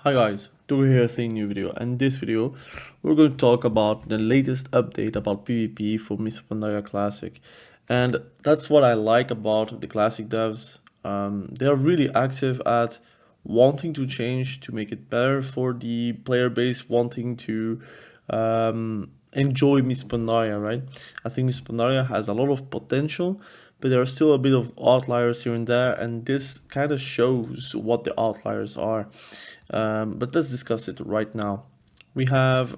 Hi guys, Togo here with a new video, and in this video we're going to talk about the latest update about PvP for Mists of Pandaria Classic. And that's what I like about the Classic devs. They are really active at wanting to change to make it better for the player base, wanting to enjoy Mists of Pandaria, right? I think Mists of Pandaria has a lot of potential, but there are still a bit of outliers here and there, and this kind of shows what the outliers are. But let's discuss it right now. We have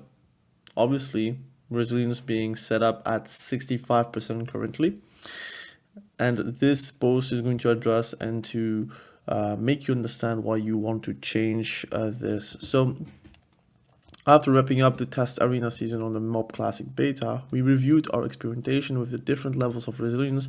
obviously resilience being set up at 65% currently, and this post is going to address and to make you understand why you want to change this. So after wrapping up the test arena season on the MoP Classic Beta, we reviewed our experimentation with the different levels of resilience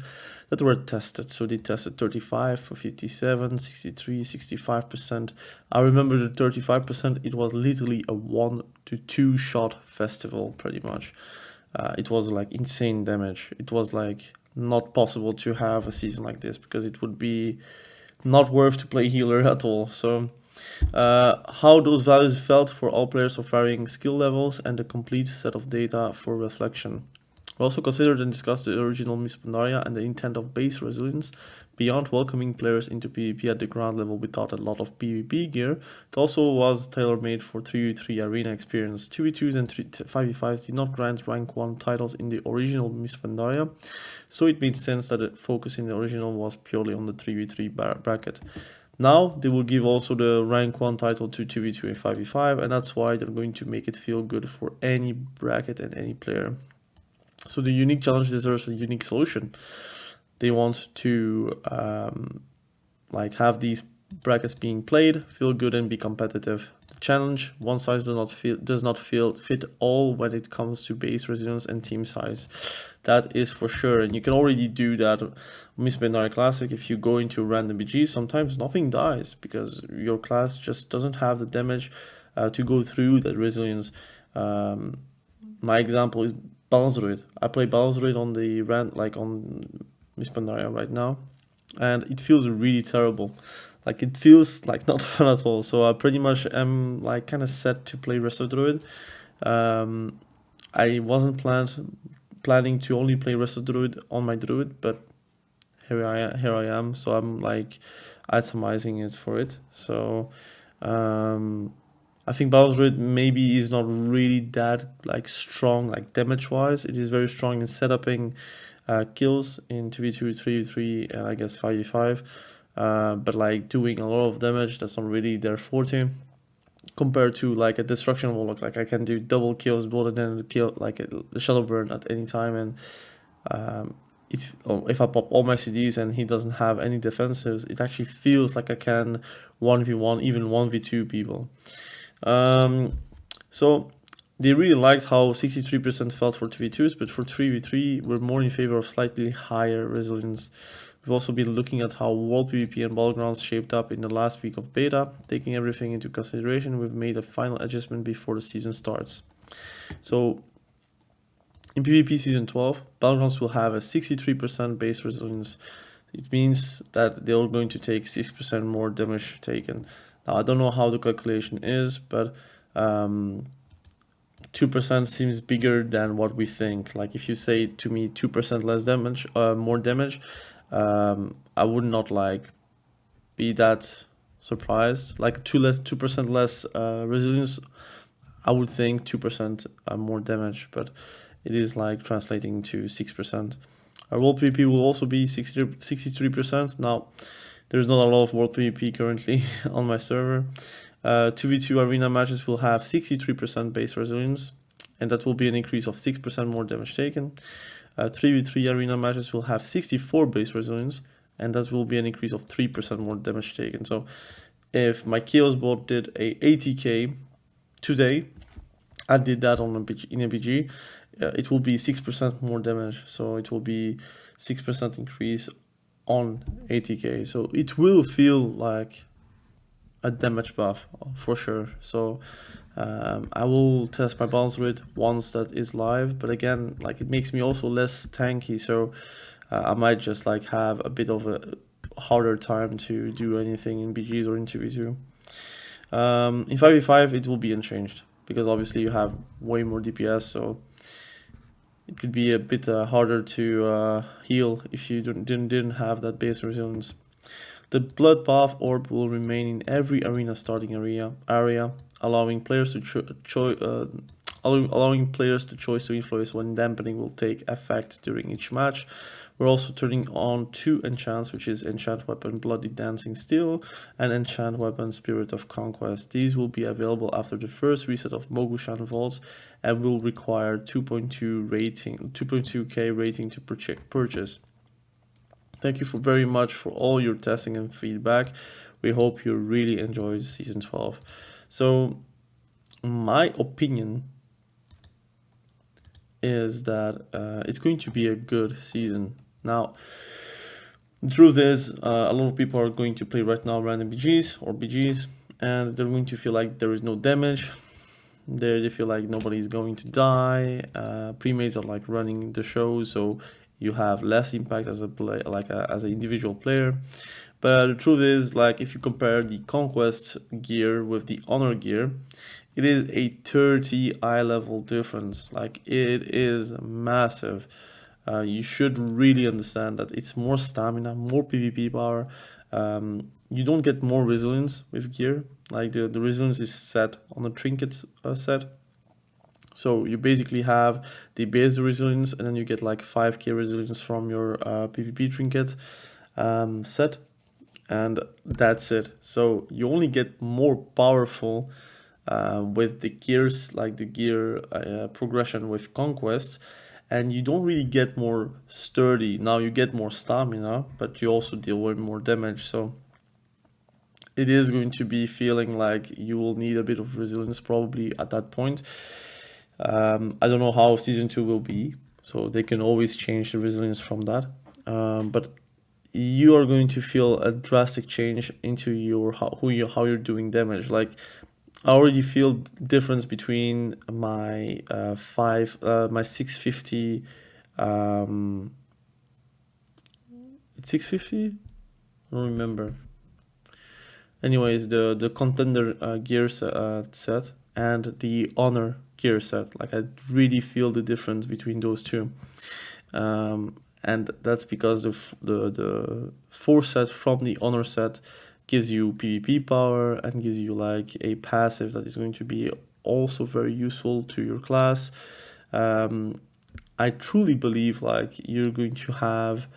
that were tested. So they tested 35, 57, 63, 65%. I remember the 35%, it was literally a 1 to 2 shot festival pretty much. It was like insane damage. It was like not possible to have a season like this because it would be not worth to play healer at all. So how those values felt for all players of varying skill levels, and a complete set of data for reflection. We also considered and discussed the original Mists of Pandaria and the intent of base resilience. Beyond welcoming players into PvP at the ground level without a lot of PvP gear, it also was tailor-made for 3v3 arena experience. 2v2s and 5v5s did not grant rank 1 titles in the original Mists of Pandaria, so it made sense that the focus in the original was purely on the 3v3 bracket. Now they will give also the rank 1 title to 2v2 and 5v5, and that's why they're going to make it feel good for any bracket and any player. So the unique challenge deserves a unique solution. They want to like have these brackets being played, feel good, and be competitive. The challenge: one size does not fit all when it comes to base resilience and team size. That is for sure, and you can already do that. Mists of Pandaria Classic, if you go into random BG, sometimes nothing dies because your class just doesn't have the damage to go through that resilience. My example is Balance Druid. I play Balance Druid on the on Mists of Pandaria right now, and it feels really terrible. Like it feels like not fun at all. So I pretty much am like kind of set to play Resto Druid. I wasn't planning to only play Resto Druid on my Druid, but here I am. So I'm like itemizing it for it. So I think Balance Druid maybe is not really that like strong like damage wise. It is very strong in setuping kills in 2v2, 3v3, and I guess 5v5. But like doing a lot of damage, that's not really their forte. Compared to like a destruction Warlock, like I can do double kills, blood, and then kill like the shadow burn at any time, and if I pop all my CDs and he doesn't have any defensives, it actually feels like I can 1v1, even 1v2 people. So they really liked how 63% felt for 2v2s, but for 3v3, we're more in favor of slightly higher resilience. We've also been looking at how World PvP and Battlegrounds shaped up in the last week of beta. Taking everything into consideration, we've made a final adjustment before the season starts. So in PvP Season 12, Battlegrounds will have a 63% base resilience. It means that they're going to take 6% more damage taken. Now, I don't know how the calculation is, but 2% seems bigger than what we think. Like if you say to me 2% less damage, more damage, I would not like be that surprised. Like 2% less resilience, I would think 2% more damage, but it is like translating to 6%. Our world PvP will also be 63%. Now, there's not a lot of world PvP currently on my server. 2v2 arena matches will have 63% base resilience, and that will be an increase of 6% more damage taken. 3v3 arena matches will have 64 base resilience, and that will be an increase of 3% more damage taken. So if my Chaos bot did a 80k today, I did that on in a BG, it will be 6% more damage. So it will be 6% increase on 80k. So it will feel like a damage buff for sure. So I will test my balance rate once that is live, but again, like it makes me also less tanky, so I might just like have a bit of a harder time to do anything in BGs or in 2v2. In 5v5 it will be unchanged, because obviously you have way more DPS, so it could be a bit harder to heal if you didn't have that base resilience. The Bloodbath Orb will remain in every arena starting area, allowing players to allowing players the choice to influence when dampening will take effect during each match. We're also turning on 2 enchants, which is Enchant Weapon Bloody Dancing Steel and Enchant Weapon Spirit of Conquest. These will be available after the first reset of Mogushan Vaults and will require 2.2k rating to purchase. Thank you very much for all your testing and feedback. We hope you really enjoyed Season 12. So, my opinion is that it's going to be a good season. Now, the truth is, a lot of people are going to play right now random BGs or BGs, and they're going to feel like there is no damage. They feel like nobody's going to die. Premates are like running the show, so you have less impact as a play, as an individual player. But the truth is, like, if you compare the Conquest gear with the Honor gear, it is a 30 eye level difference. Like, it is massive. You should really understand that it's more stamina, more PvP power. You don't get more resilience with gear. Like, the resilience is set on the trinkets set. So you basically have the base resilience, and then you get like 5k resilience from your PvP trinket set, and that's it. So you only get more powerful with the gears, like the gear progression with Conquest, and you don't really get more sturdy. Now you get more stamina, but you also deal with more damage. So it is going to be feeling like you will need a bit of resilience probably at that point. I don't know how Season 2 will be, so they can always change the resilience from that. But you are going to feel a drastic change into your how you're doing damage. Like, I already feel the difference between my my 650 it's 650? I don't remember. Anyways, the contender gear set and the honor gear set, like, I really feel the difference between those two, and that's because the 4 set from the honor set gives you PvP power and gives you like a passive that is going to be also very useful to your class. I truly believe like you're going to have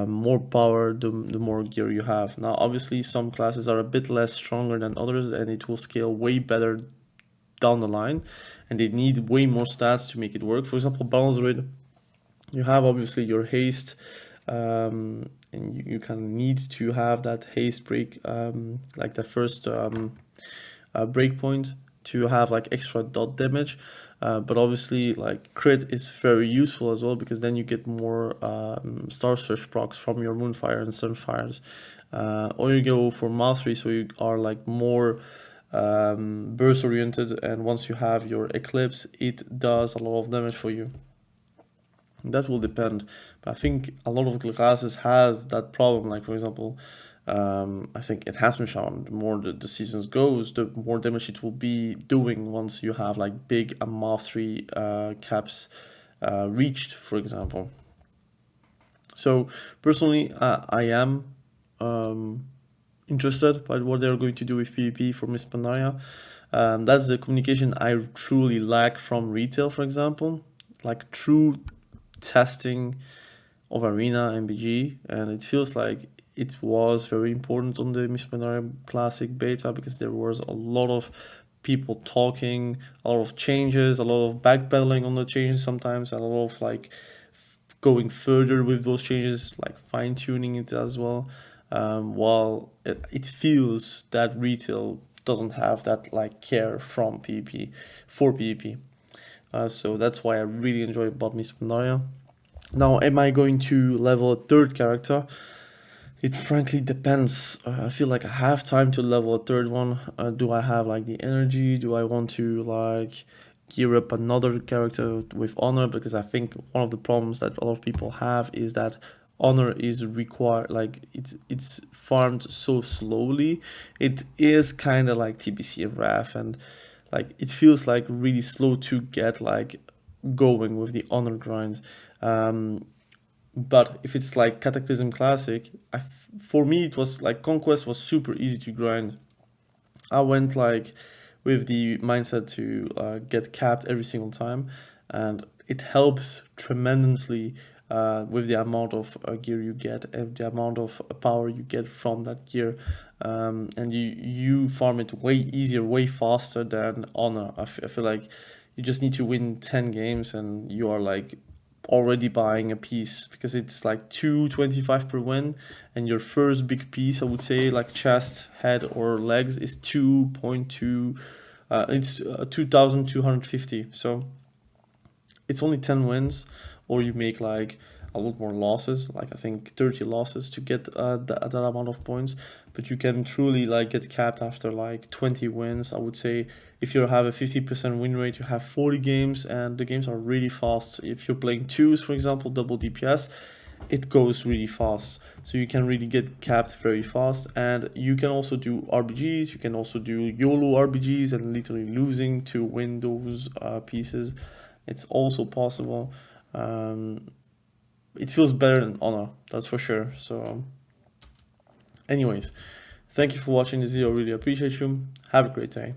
more power the more gear you have. Now obviously some classes are a bit less stronger than others, and it will scale way better down the line, and they need way more stats to make it work. For example, balance druid, you have obviously your haste, and you kind of need to have that haste break, like the first break point, to have like extra dot damage. But obviously like crit is very useful as well, because then you get more star search procs from your moonfire and sunfires, or you go for mastery, so you are like more burst oriented, and once you have your eclipse, it does a lot of damage for you. That will depend, but I think a lot of classes has that problem. Like for example, I think it has been shown, the more the seasons goes, the more damage it will be doing once you have like big mastery caps reached, for example. So personally, I am interested by what they're going to do with PvP for Miss Pandaria. That's the communication I truly lack from retail, for example, like true testing of arena and BG, and it feels like it was very important on the Miss Pandaria Classic beta, because there was a lot of people talking, a lot of changes, a lot of backpedaling on the changes sometimes, and a lot of like going further with those changes, like fine-tuning it as well. While it feels that retail doesn't have that like care from PvP for PvP. So that's why I really enjoy about Miss Pandaria. Now, am I going to level a third character? It frankly depends. I feel like I have time to level a third one. Do I have like the energy? Do I want to like gear up another character with honor? Because I think one of the problems that a lot of people have is that honor is required, like it's farmed so slowly. It is kind of like TBC and RAF, and like it feels like really slow to get like going with the honor grind. But if it's like Cataclysm Classic, for me it was like Conquest was super easy to grind. I went like with the mindset to get capped every single time, and it helps tremendously with the amount of gear you get and the amount of power you get from that gear, and you farm it way easier, way faster than honor. I feel like you just need to win 10 games and you are like already buying a piece, because it's like 225 per win, and your first big piece, I would say, like chest, head, or legs, is 2.2. It's 2,250. So it's only 10 wins, or you make like a lot more losses, like I think 30 losses to get that amount of points. But you can truly like get capped after like 20 wins. I would say if you have a 50% win rate, you have 40 games, and the games are really fast. If you're playing twos, for example, double DPS, it goes really fast, so you can really get capped very fast. And you can also do RBGs, you can also do YOLO RBGs and literally losing to win those pieces. It's also possible. It feels better than honor, that's for sure. So anyways, thank you for watching this video, I really appreciate you. Have a great day.